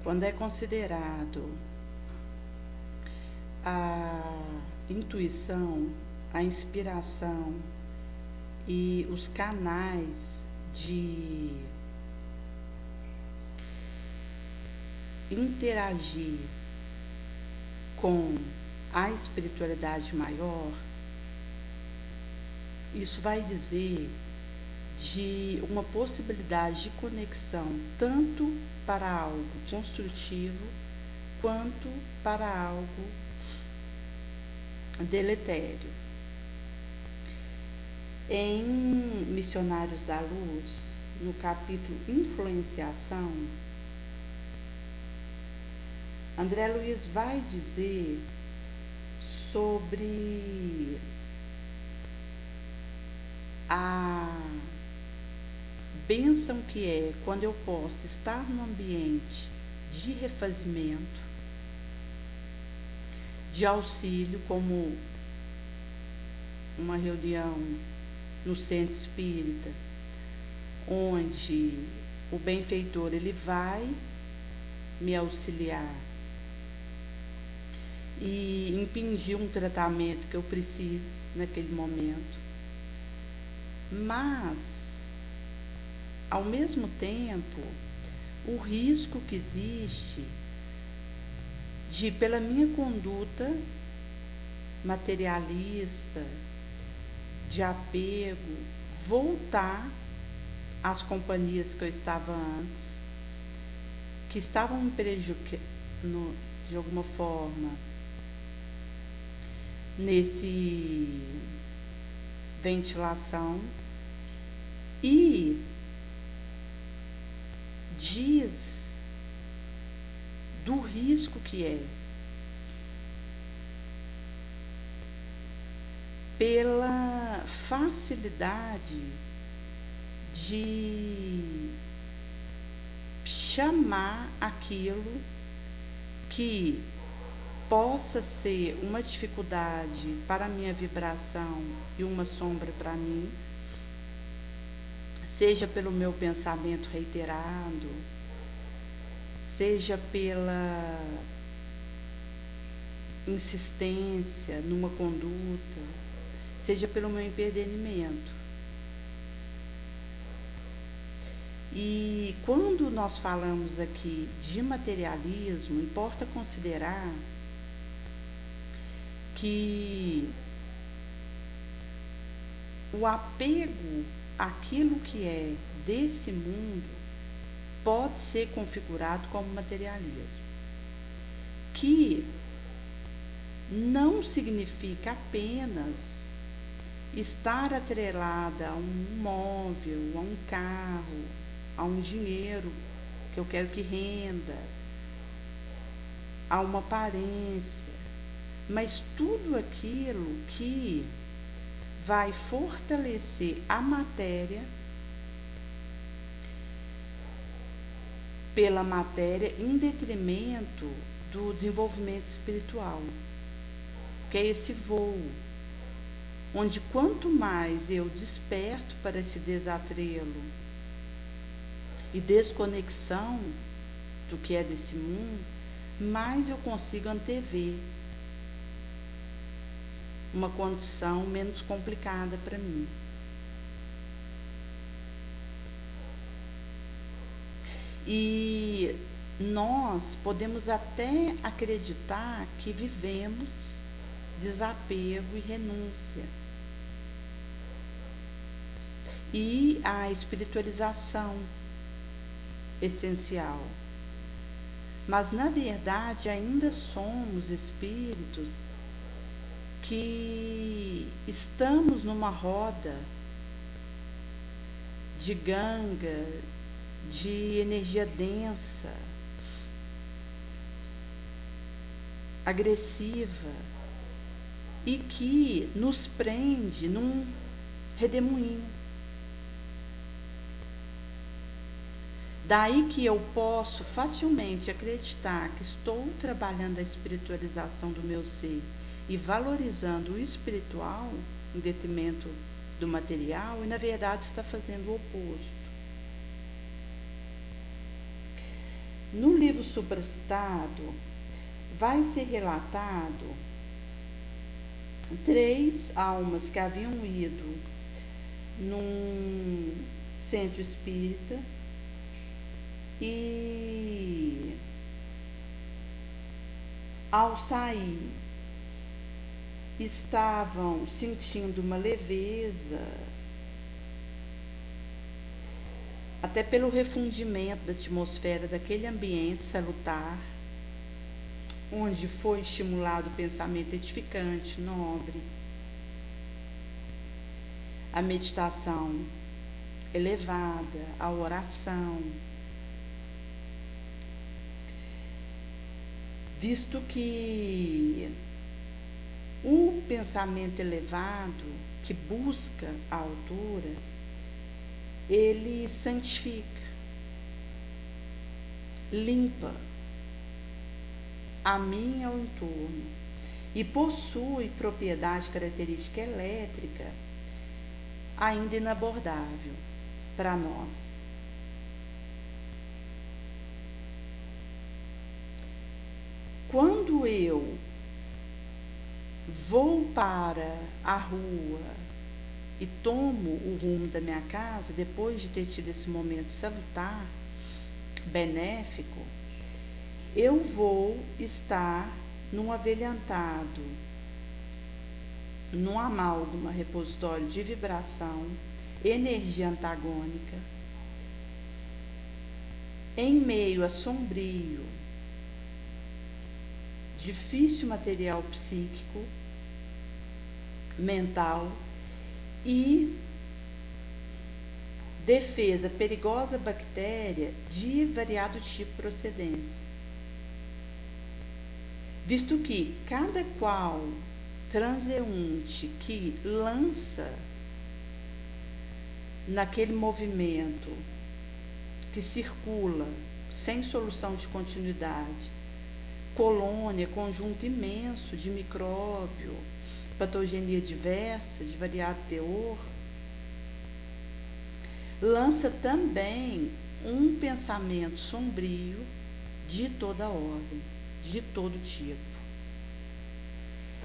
quando é considerado a intuição, a inspiração e os canais de interagir com a espiritualidade maior, isso vai dizer de uma possibilidade de conexão tanto para algo construtivo quanto para algo deletério. Em Missionários da Luz, no capítulo Influenciação, André Luiz vai dizer sobre a bênção que é quando eu posso estar num ambiente de refazimento, de auxílio, como uma reunião no centro espírita, onde o benfeitor ele vai me auxiliar e impingir um tratamento que eu preciso naquele momento. Mas, ao mesmo tempo, o risco que existe de, pela minha conduta materialista, de apego, voltar às companhias que eu estava antes, que estavam me prejudicando de alguma forma nesse ventilação, e diz do risco que é pela facilidade de chamar aquilo que possa ser uma dificuldade para a minha vibração e uma sombra para mim, seja pelo meu pensamento reiterado, seja pela insistência numa conduta, seja pelo meu impedimento. E quando nós falamos aqui de materialismo, importa considerar que o apego àquilo que é desse mundo pode ser configurado como materialismo, que não significa apenas estar atrelada a um móvel, a um carro, a um dinheiro que eu quero que renda, a uma aparência, mas tudo aquilo que vai fortalecer a matéria pela matéria em detrimento do desenvolvimento espiritual, que é esse voo, onde quanto mais eu desperto para esse desatrelo e desconexão do que é desse mundo, mais eu consigo antever uma condição menos complicada para mim. E nós podemos até acreditar que vivemos desapego e renúncia. E a espiritualização essencial. Mas, na verdade, ainda somos espíritos que estamos numa roda de ganga, de energia densa, agressiva, e que nos prende num redemoinho. Daí que eu posso facilmente acreditar que estou trabalhando a espiritualização do meu ser e valorizando o espiritual em detrimento do material, e na verdade está fazendo o oposto. No livro supracitado, vai ser relatado 3 almas que haviam ido num centro espírita e, ao sair, estavam sentindo uma leveza, até pelo refundimento da atmosfera daquele ambiente salutar, onde foi estimulado o pensamento edificante, nobre, a meditação elevada, a oração, visto que o pensamento elevado que busca a altura, ele santifica, limpa a mim e ao entorno e possui propriedade característica elétrica ainda inabordável para nós. Quando eu vou para a rua e tomo o rumo da minha casa, depois de ter tido esse momento salutar, benéfico, eu vou estar num avelhantado, num amálgama repositório de vibração, energia antagônica, em meio a sombrio, difícil material psíquico, mental e defesa perigosa bactéria de variado tipo de procedência. Visto que cada qual transeunte que lança naquele movimento que circula sem solução de continuidade, colônia, conjunto imenso de micróbio, patogenia diversa, de variado teor, lança também um pensamento sombrio de toda ordem, de todo tipo.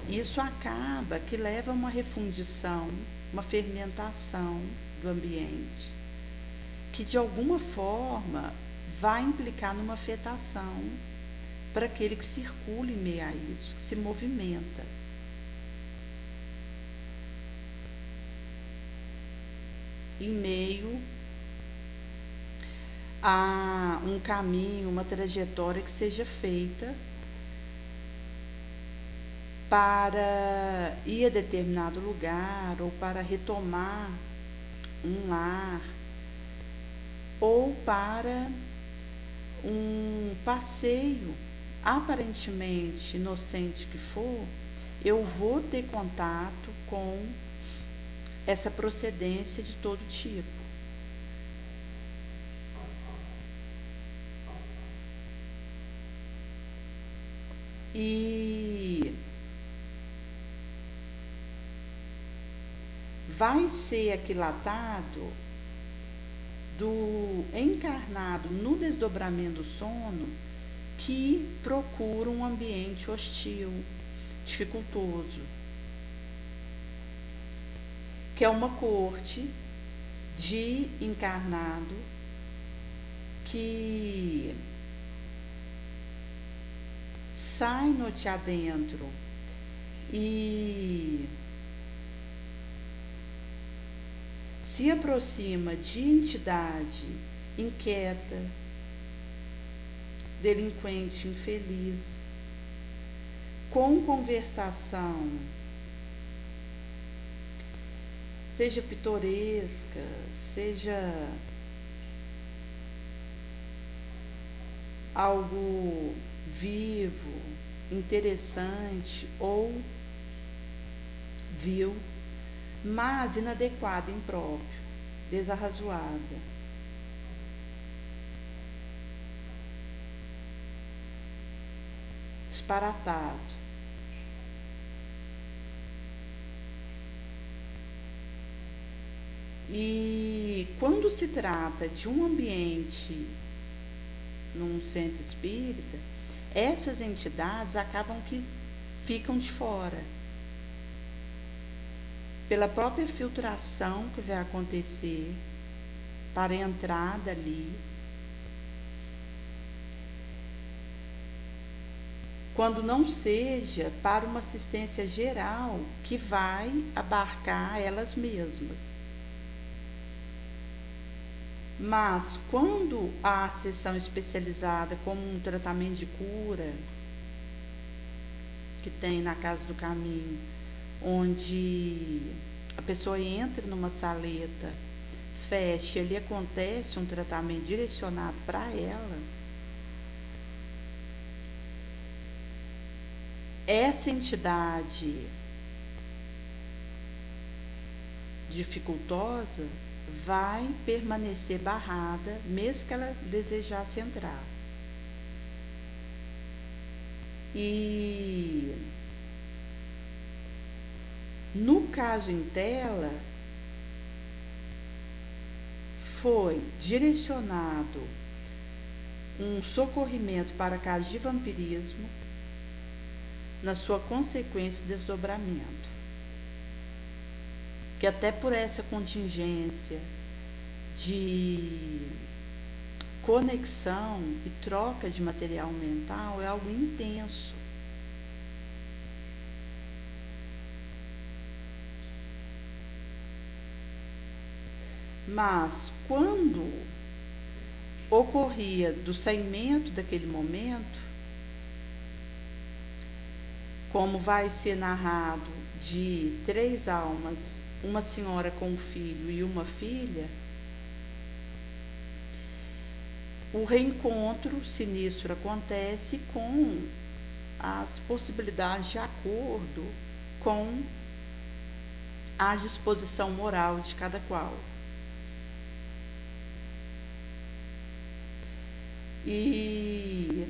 Isso acaba que leva a uma refundição, uma fermentação do ambiente, que de alguma forma vai implicar numa afetação para aquele que circula em meio a isso, que se movimenta. Em meio a um caminho, uma trajetória que seja feita para ir a determinado lugar ou para retomar um lar ou para um passeio aparentemente inocente que for, eu vou ter contato com essa procedência de todo tipo. E vai ser aquilatado do encarnado no desdobramento do sono que procura um ambiente hostil, dificultoso, que é uma corte de encarnado que sai noite adentro e se aproxima de entidade inquieta, delinquente, infeliz, com conversação, seja pitoresca, seja algo vivo, interessante ou vil, mas inadequada, impróprio, desarrazoada. Disparatado. E quando se trata de um ambiente num centro espírita, essas entidades acabam que ficam de fora. Pela própria filtração que vai acontecer para a entrada ali, quando não seja para uma assistência geral que vai abarcar elas mesmas. Mas quando a sessão especializada, como um tratamento de cura, que tem na Casa do Caminho, onde a pessoa entra numa saleta, fecha, ali acontece um tratamento direcionado para ela, essa entidade dificultosa vai permanecer barrada, mesmo que ela desejasse entrar. E no caso em tela, foi direcionado um socorrimento para casos de vampirismo, na sua consequência desdobramento. Que até por essa contingência de conexão e troca de material mental é algo intenso. Mas quando ocorria do saimento daquele momento, como vai ser narrado de 3 almas, uma senhora com um filho e uma filha, o reencontro sinistro acontece com as possibilidades de acordo com a disposição moral de cada qual. E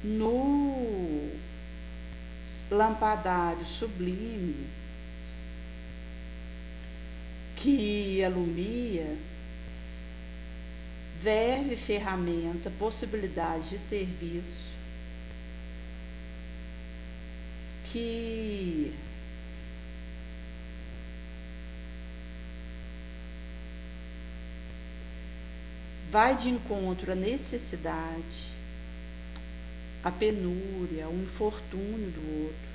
no lampadário sublime que alumia, verve ferramenta, possibilidade de serviço que vai de encontro à necessidade, à penúria, ao infortúnio do outro.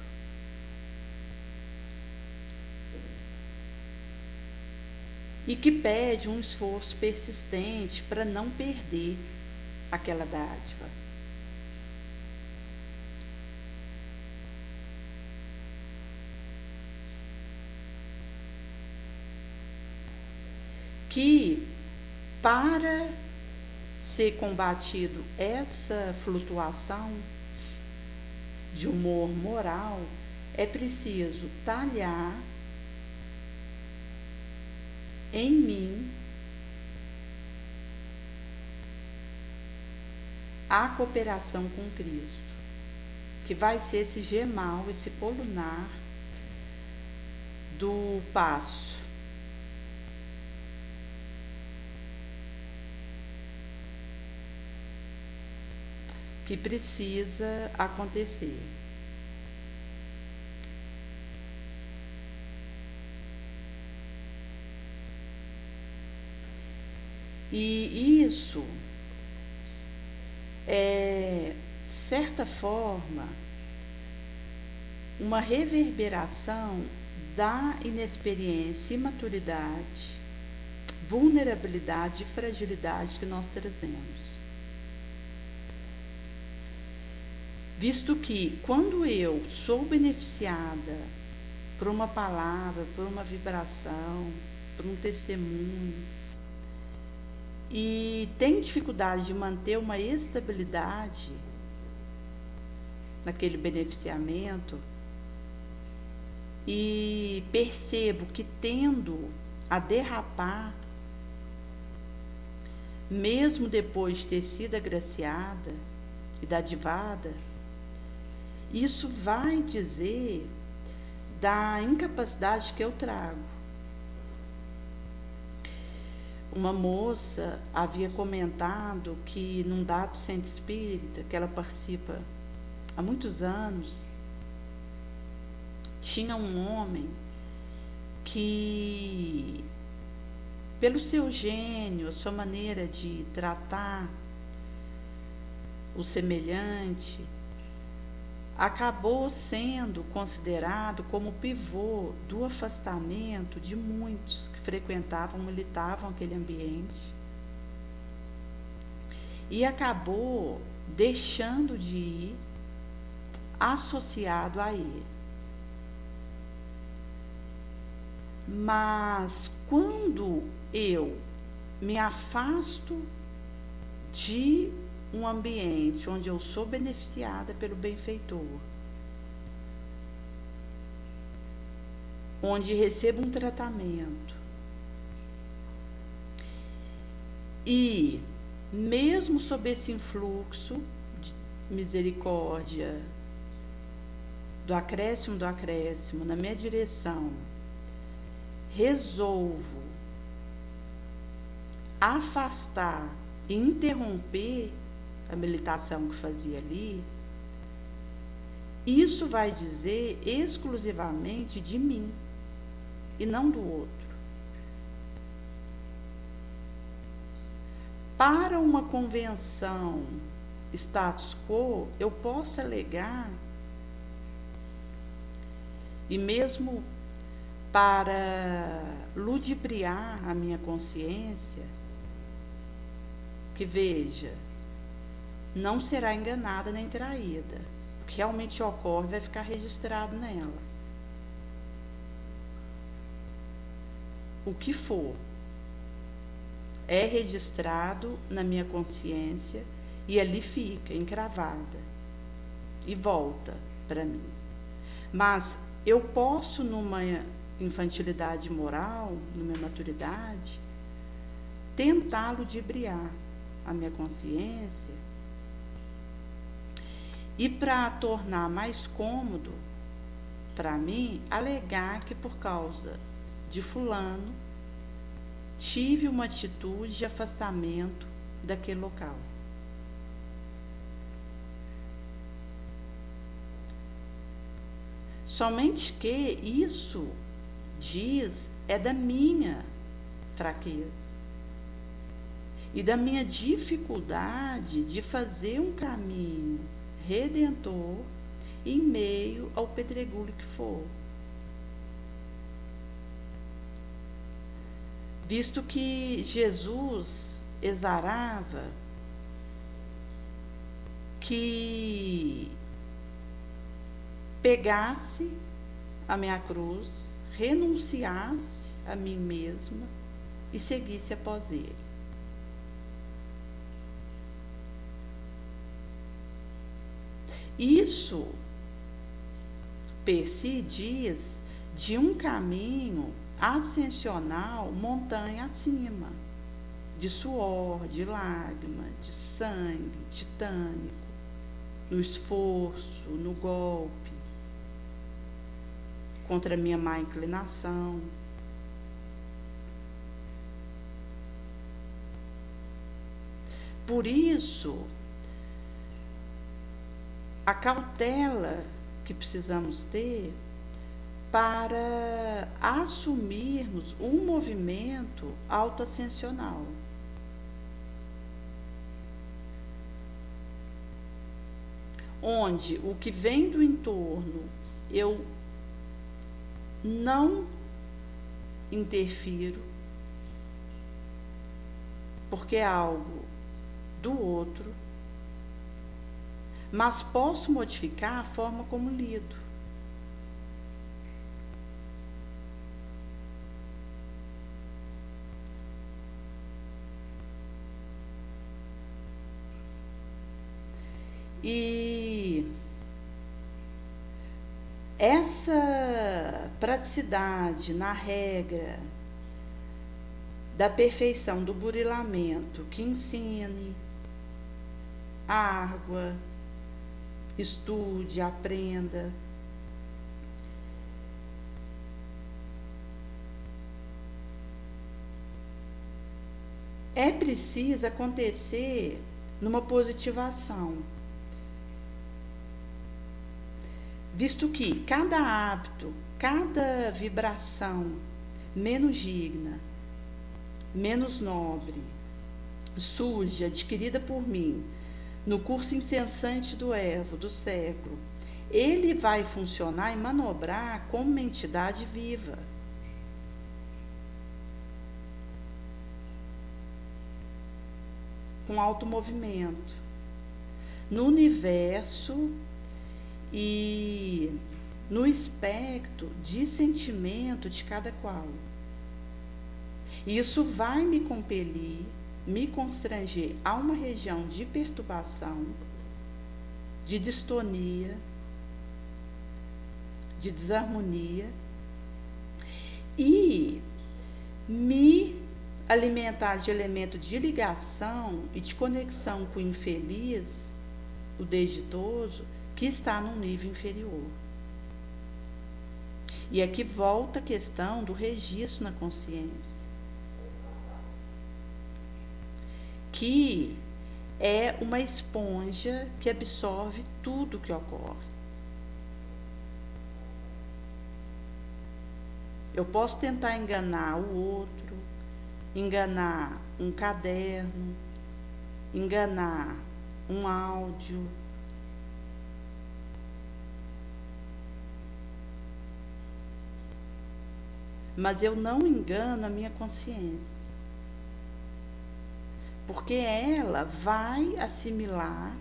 E que pede um esforço persistente para não perder aquela dádiva. Que para ser combatido essa flutuação de humor moral, é preciso talhar em mim a cooperação com Cristo, que vai ser esse gemal, esse colunar do passo. Que precisa acontecer. E isso é, de certa forma, uma reverberação da inexperiência, imaturidade, vulnerabilidade e fragilidade que nós trazemos. Visto que, quando eu sou beneficiada por uma palavra, por uma vibração, por um testemunho, e tenho dificuldade de manter uma estabilidade naquele beneficiamento, e percebo que tendo a derrapar, mesmo depois de ter sido agraciada e dadivada, isso vai dizer da incapacidade que eu trago. Uma moça havia comentado que num dado centro espírita, que ela participa há muitos anos, tinha um homem que, pelo seu gênio, sua maneira de tratar o semelhante, acabou sendo considerado como pivô do afastamento de muitos que frequentavam, militavam aquele ambiente, e acabou deixando de ir associado a ele. Mas quando eu me afasto de um ambiente onde eu sou beneficiada pelo benfeitor, onde recebo um tratamento, e mesmo sob esse influxo de misericórdia, do acréscimo na minha direção, resolvo afastar e interromper a meditação que fazia ali, isso vai dizer exclusivamente de mim e não do outro. Para uma convenção status quo, eu posso alegar, e mesmo para ludibriar a minha consciência, que veja, não será enganada nem traída. O que realmente ocorre vai ficar registrado nela. O que for é registrado na minha consciência e ali fica encravada e volta para mim. Mas eu posso, numa infantilidade moral, numa maturidade, tentar ludibriar a minha consciência, e para tornar mais cômodo para mim, alegar que por causa de fulano tive uma atitude de afastamento daquele local. Somente que isso diz é da minha fraqueza e da minha dificuldade de fazer um caminho redentor em meio ao pedregulho que for. Visto que Jesus exarava que pegasse a minha cruz, renunciasse a mim mesma e seguisse após ele. Isso, per si, diz de um caminho ascensional montanha acima, de suor, de lágrima, de sangue titânico, no esforço, no golpe, contra a minha má inclinação. Por isso, a cautela que precisamos ter para assumirmos um movimento autoascensional. Onde o que vem do entorno eu não interfiro, porque é algo do outro, mas posso modificar a forma como lido. E essa praticidade na regra da perfeição do burilamento que ensine, água, estude, aprenda, é preciso acontecer numa positivação, visto que cada hábito, cada vibração menos digna, menos nobre, suja, adquirida por mim, no curso incessante do Evo, do século, ele vai funcionar e manobrar como uma entidade viva. Com alto movimento. No universo e no espectro de sentimento de cada qual. Isso vai me compelir, me constranger a uma região de perturbação, de distonia, de desarmonia e me alimentar de elemento de ligação e de conexão com o infeliz, o desditoso, que está num nível inferior. E aqui volta a questão do registro na consciência, que é uma esponja que absorve tudo que ocorre. Eu posso tentar enganar o outro, enganar um caderno, enganar um áudio, mas eu não engano a minha consciência, porque ela vai assimilar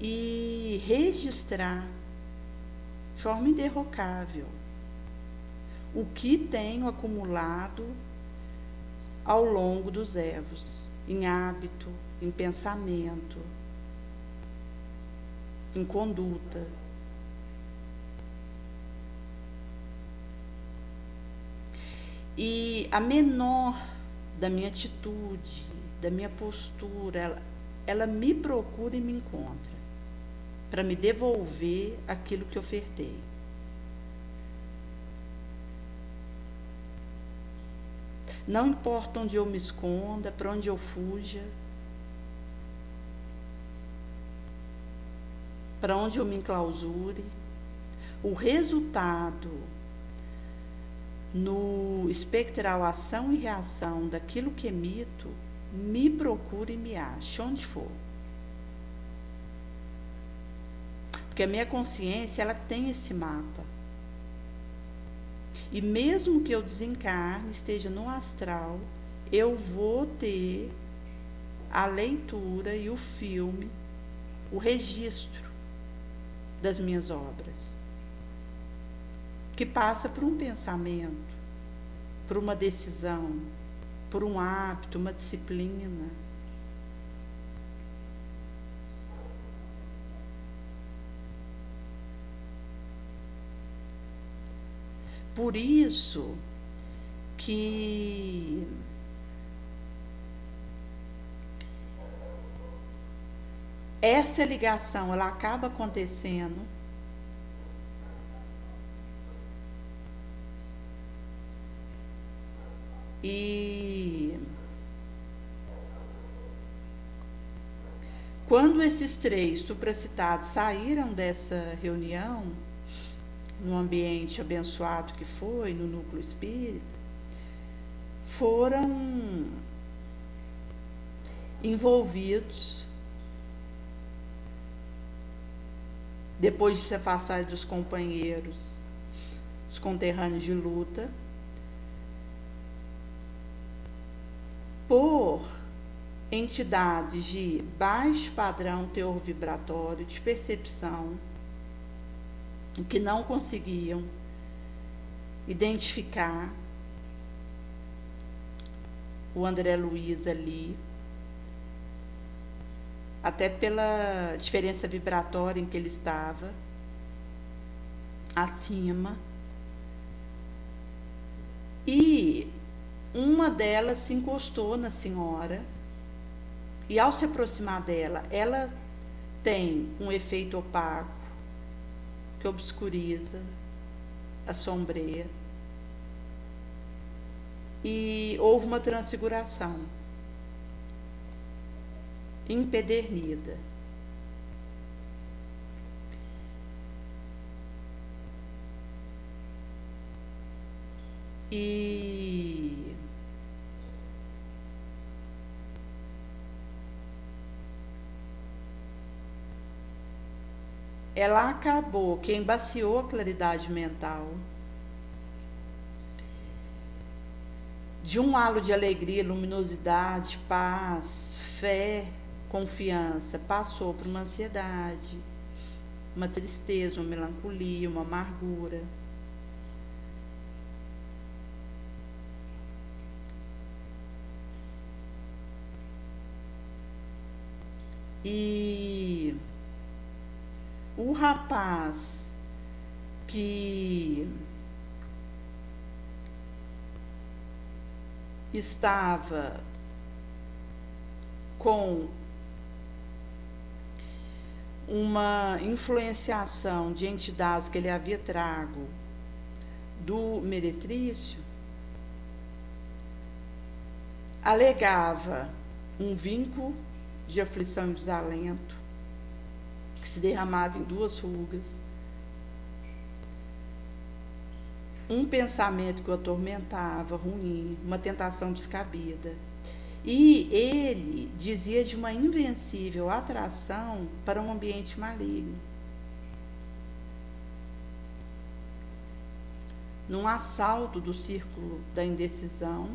e registrar de forma inderrocável o que tenho acumulado ao longo dos evos, em hábito, em pensamento, em conduta. E a menor da minha atitude, da minha postura, ela me procura e me encontra para me devolver aquilo que ofertei. Não importa onde eu me esconda, para onde eu fuja, para onde eu me enclausure, o resultado no espectral ação e reação daquilo que emito, me procura e me acha, onde for. Porque a minha consciência, ela tem esse mapa. E mesmo que eu desencarne, esteja no astral, eu vou ter a leitura e o filme, o registro das minhas obras, que passa por um pensamento, por uma decisão, por um hábito, uma disciplina. Por isso que essa ligação, ela acaba acontecendo e quando esses três supracitados saíram dessa reunião, no ambiente abençoado que foi, no núcleo espírita, foram envolvidos, depois de se afastar dos companheiros, os conterrâneos de luta, por entidades de baixo padrão teor vibratório, de percepção, que não conseguiam identificar o André Luiz ali, até pela diferença vibratória em que ele estava, acima. E uma delas se encostou na senhora, e ao se aproximar dela, ela tem um efeito opaco, que obscuriza, assombreia, e houve uma transfiguração empedernida. E ela acabou que embaciou a claridade mental de um halo de alegria, luminosidade, paz, fé, confiança, passou por uma ansiedade, uma tristeza, uma melancolia, uma amargura. E o rapaz que estava com uma influenciação de entidades que ele havia trago do meretrício, alegava um vínculo de aflição e desalento que se derramava em 2 rugas, um pensamento que o atormentava, ruim, uma tentação descabida. E ele dizia de uma invencível atração para um ambiente maligno. Num assalto do círculo da indecisão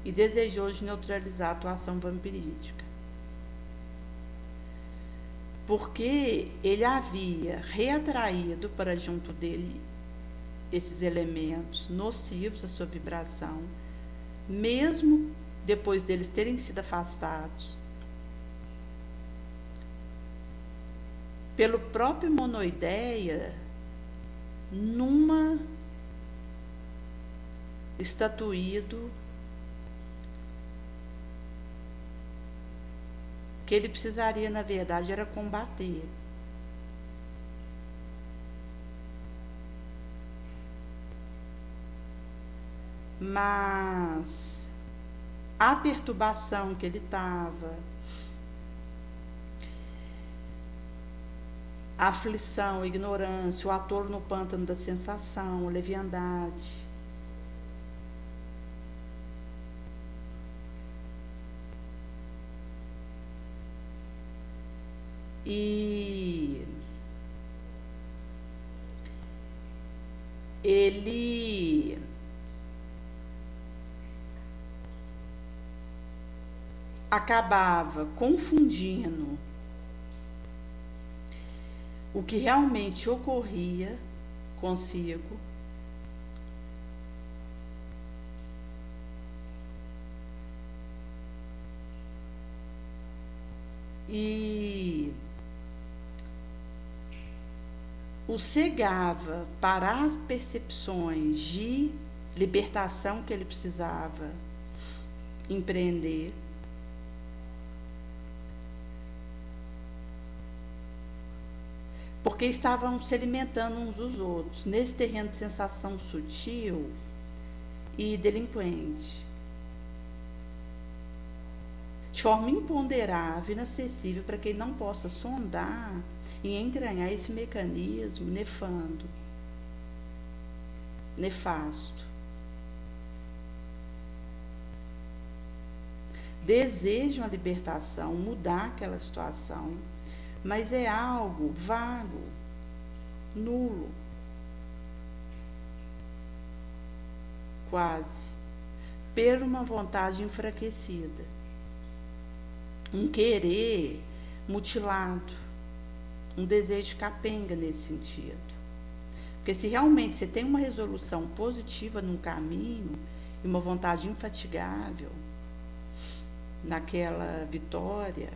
e desejoso neutralizar a atuação vampirídica. Porque ele havia reatraído para junto dele esses elementos nocivos à sua vibração, mesmo depois deles terem sido afastados pelo próprio monoideia numa estatuído que ele precisaria, na verdade, era combater. Mas a perturbação que ele estava, a aflição, a ignorância, o atolo no pântano da sensação, a leviandade, e ele acabava confundindo o que realmente ocorria consigo e o cegava para as percepções de libertação que ele precisava empreender, porque estavam se alimentando uns dos outros nesse terreno de sensação sutil e delinquente, de forma imponderável, inacessível para quem não possa sondar e entranhar esse mecanismo nefasto. Desejam a libertação, mudar aquela situação, mas é algo vago, nulo, quase, por uma vontade enfraquecida, um querer mutilado, um desejo capenga nesse sentido. Porque se realmente você tem uma resolução positiva num caminho e uma vontade infatigável naquela vitória,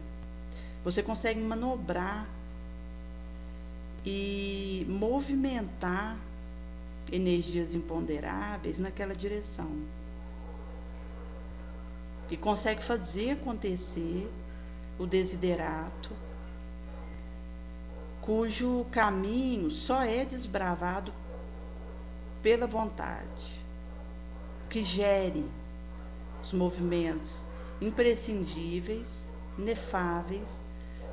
você consegue manobrar e movimentar energias imponderáveis naquela direção. E consegue fazer acontecer o desiderato, cujo caminho só é desbravado pela vontade, que gere os movimentos imprescindíveis inefáveis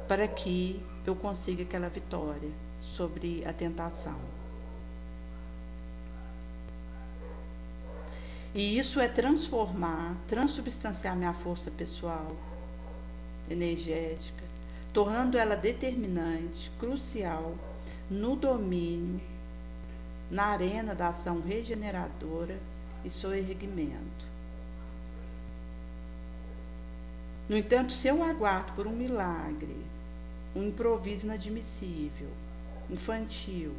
para que eu consiga aquela vitória sobre a tentação. E isso é transformar, transubstanciar minha força pessoal, energética, tornando ela determinante, crucial no domínio, na arena da ação regeneradora e soerguimento. No entanto, se eu aguardo por um milagre, um improviso inadmissível, infantil,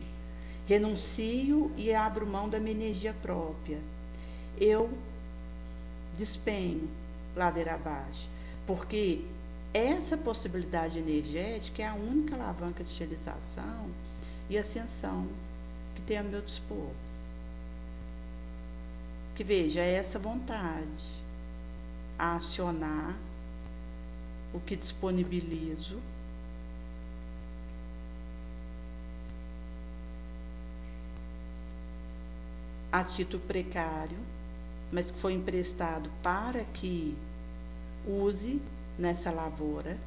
renuncio e abro mão da minha energia própria, eu despenho ladeira abaixo, porque essa possibilidade energética é a única alavanca de realização e ascensão que tem a meu dispor. Que veja, é essa vontade a acionar o que disponibilizo a título precário, mas que foi emprestado para que use nessa lavoura,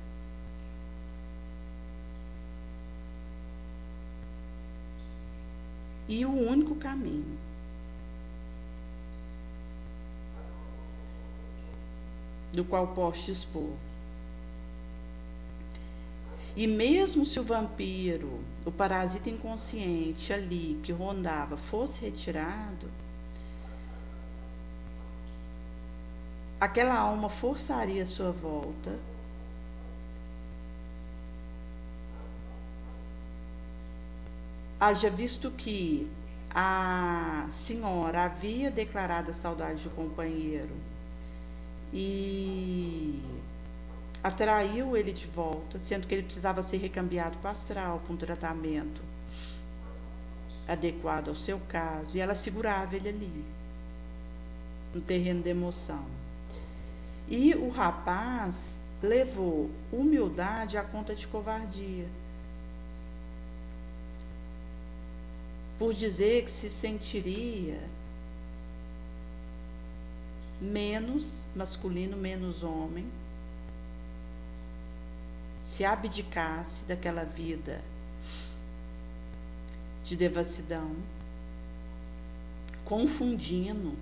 e o único caminho do qual posso dispor. E mesmo se o vampiro, o parasita inconsciente ali que rondava, fosse retirado, aquela alma forçaria a sua volta, haja visto que a senhora havia declarado a saudade do companheiro e atraiu ele de volta, sendo que ele precisava ser recambiado para o astral, para um tratamento adequado ao seu caso, e ela segurava ele ali, no terreno da emoção. E o rapaz levou humildade à conta de covardia, por dizer que se sentiria menos masculino, menos homem, se abdicasse daquela vida de devassidão, confundindo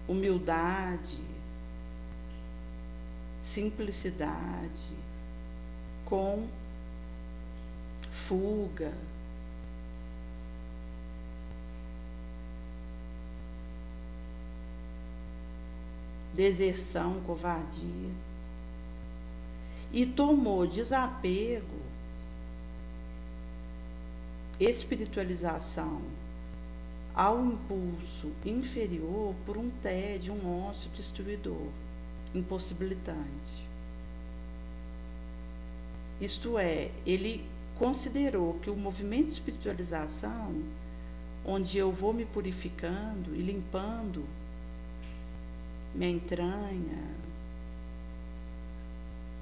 humildade, simplicidade com fuga, deserção, covardia, e tomou desapego, espiritualização ao impulso inferior por um tédio, um ócio destruidor, impossibilitante. Isto é, ele considerou que o movimento de espiritualização, onde eu vou me purificando e limpando minha entranha,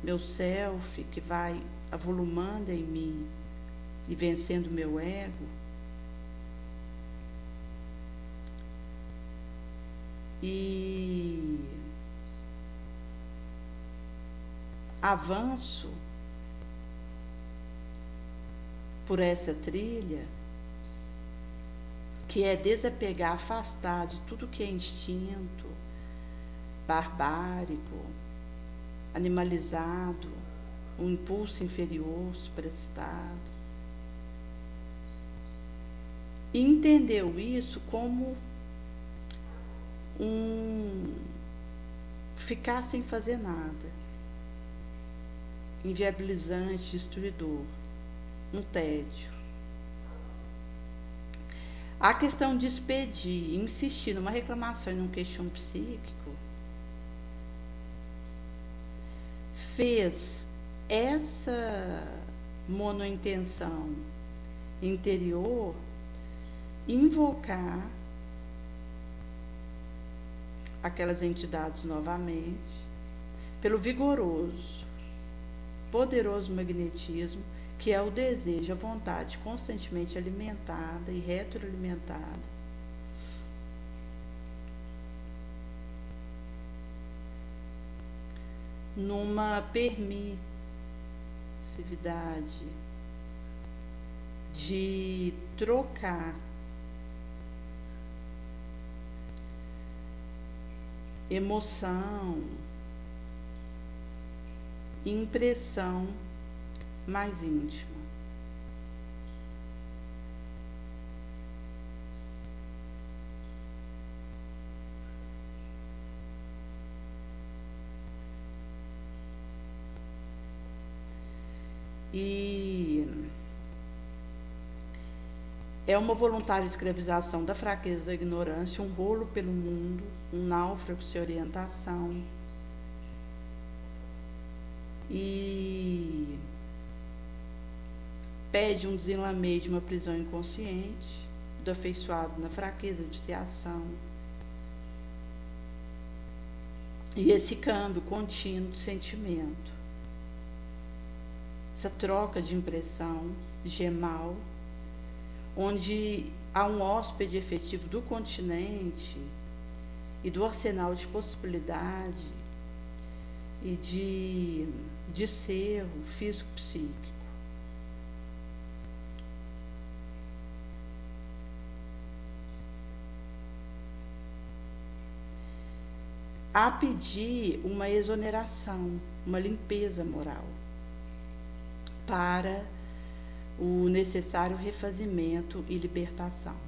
meu self, que vai avolumando em mim e vencendo meu ego, e avanço por essa trilha, que é desapegar, afastar de tudo que é instinto, barbárico, animalizado, um impulso inferior, suprastado. E entendeu isso como ficar sem fazer nada, inviabilizante, destruidor, um tédio. A questão de expedir, insistir numa reclamação e num queixume psíquico, fez essa monointenção interior invocar aquelas entidades novamente, pelo vigoroso, poderoso magnetismo, que é o desejo, a vontade constantemente alimentada e retroalimentada, numa permissividade de trocar emoção, impressão mais íntima. E é uma voluntária escravização da fraqueza, da ignorância, um rolo pelo mundo, um náufrago sem orientação. E pede um desenlameio de uma prisão inconsciente, do afeiçoado na fraqueza, viciação. E esse câmbio contínuo de sentimento, essa troca de impressão gemal, onde há um hóspede efetivo do continente e do arsenal de possibilidade e de cerro físico-psíquico. A pedir uma exoneração, uma limpeza moral, para o necessário refazimento e libertação.